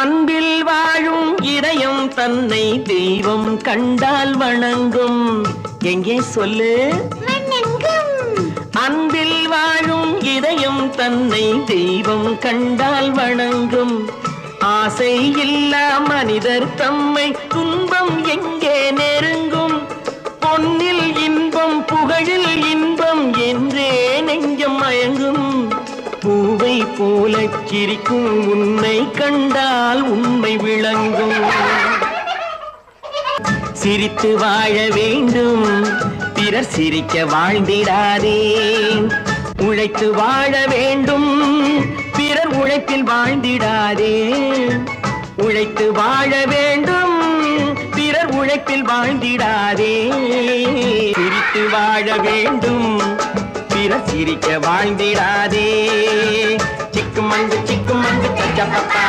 அன்பில் வாழும் இதயம் தன்னை தெய்வம் கண்டால் வணங்கும். எங்கே சொல்லு? அன்பில் வாழும் இதயம் தன்னை தெய்வம் கண்டால் வணங்கும். ஆசை இல்லா மனிதர் தம்மை துன்பம் எங்கே நெருங்கும். பொன்னில் இன்பம் புகழில் இன்பம் என்றே நெஞ்சம் மயங்கும். பூவை போல சிரிக்கும் உன்னை கண்டால் உண்மை விளங்கும். சிரித்து வாழ வேண்டும், பிறர் சிரிக்க வாழ்ந்திடாதே. உழைத்து வாழ வேண்டும், பிறர் உழைப்பில் வாழ்ந்திடாதே. உழைத்து வாழ வேண்டும், பிறர் உழைப்பில் வாழ்ந்திடாதே. சிரித்து வாழ வேண்டும், பிறர் சிரிக்க வாழ்ந்திடாதே. சிக்கு மங்கு பப்பா